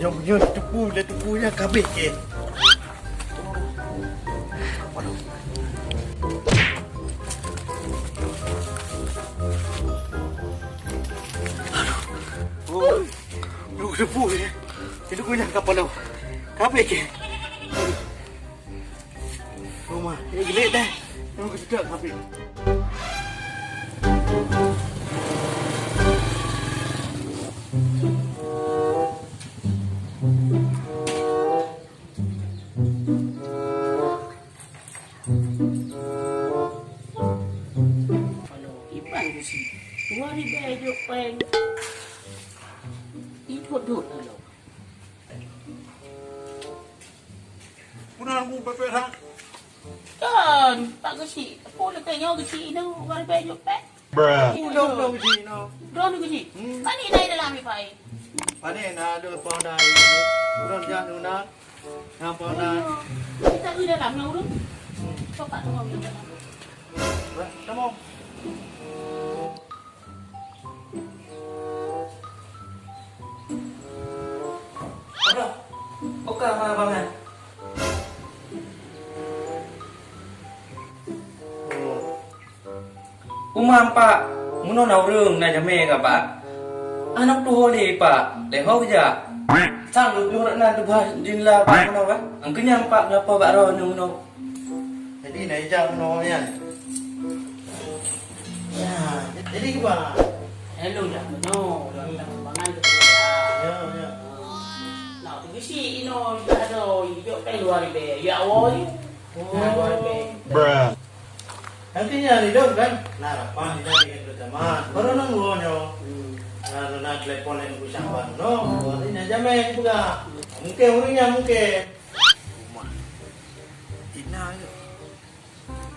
Yang punya tepunya kabeh ke. Oh, lu tepu ya. Itu punya kapal lo. Kabeh ke. Rumah, ini gelek dah. Yang kedua kabeh. Tua ni bejo peng. Idut lo. Punah aku bepek hak. Kan, tak kesi. Apa le tengok kesi ni wan bejo peng. Udah kecil no. Drone kesi. Pani nai dalam ni pai. Pane na ada pondai. Udah jangan nak. Yang pondai. Kita di dalam ni urut. Coba tengok di dalam. Kamu. Ada. Oka mana bangan? Umam pak, muno nau rương này cho mẹ cả bạn. Anak tu holi pak, để hau ya. Sang lu jurang nan tu bah jinla pak muno pak. Ang kenyang pak ngapa pak ro muno. Jadi naik jam no ya. Ya, jadi apa? Hello dah no. Bangan ke ya. Ya. Nah, tu kesi ino ada yo peng luar be. Ya awoi. Luar be. Nanti nyari dong kan? Nah, apa di dalam itu teman? Baru nunggu nyo. Nah, nak telepon yang pusing ban, no. Ini aja main juga. Mungkin urinya mungkin. Rumah. Ina yo.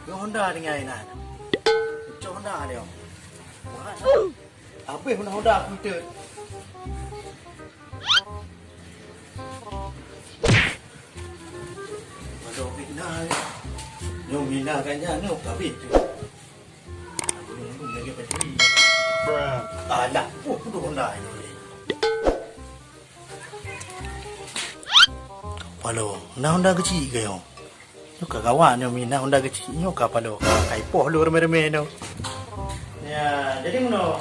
Yo Honda dengan ina. Cok Honda dia. Apa yang Honda aku itu? Aduh, ina. Yo mina kan ya no tapi itu. Aku lagi bateri. Alah, aku tu Honda ini. Palo, na Honda kecil ke yo? Yo kawan yo mina Honda kecil yo kapalo. Kai poh lu reme-reme no. Ya, jadi mono.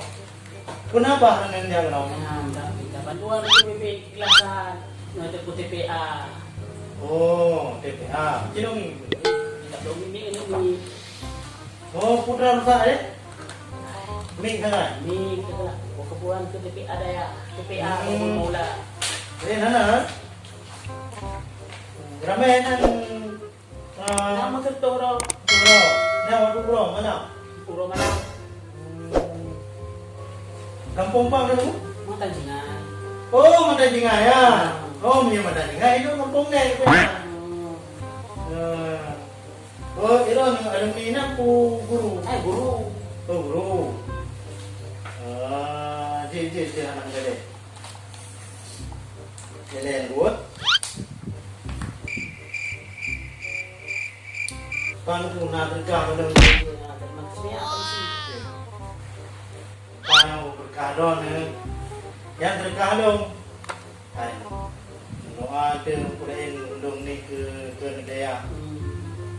Kenapa dengan dia no? Nah, kita bantuan BPP kelasan. Nanti ku TPA. Oh, TPA. Cino ni. Tak dong ini. Oh, putra rusak eh? Mik kan? Ni kita lah. Kepuan ke TPA daya. TPA mula. Eh, nana. Ramai nan. Nama ketoro. Bro, nama bro mana? Puro mana? Kampung apa kamu? Mata jingan. Oh, Mata Jingga ya. Oh, punya Mata Jingga itu kampungnya itu. Oh, itu alumni aku guru. Guru. Oh, guru. Jadi anak gede. Jalan buat. Kan guna kerja pada Maksudnya apa sih? Kalau berkah dong, yang berkah dong. Doa tu kudain undung ni ke negara,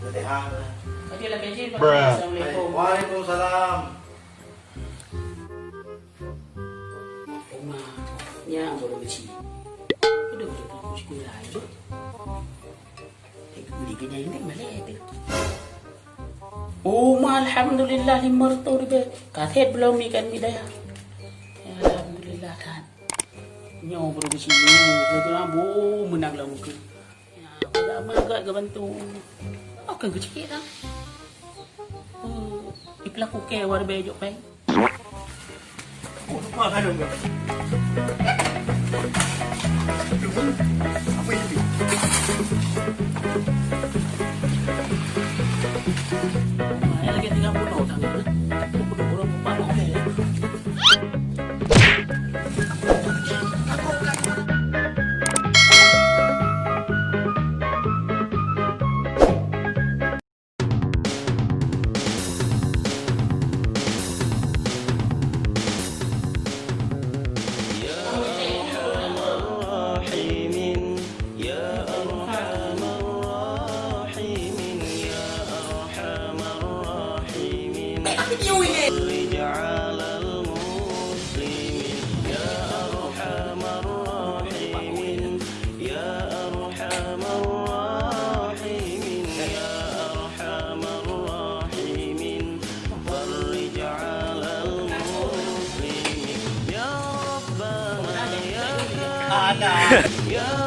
ke dehang. Tadi lah bensin. Assalamualaikum. Waalaikumsalam. Rumah yang baru besi. Udah sekolah aja. Beli kena ini mana itu? Oh, alhamdulillah 500 ribu. Kathet belum ikan midaya. Alhamdulillah kan. Nyo baru besi ni. Betul bu menang lah muka. Ya, kalau agak kebantu. Akan kecil lah. Ipelaku ke war bejok peng. Lupa kan dong. Apa itu? Lagi 30 orang kan. Orang patok ke. ada.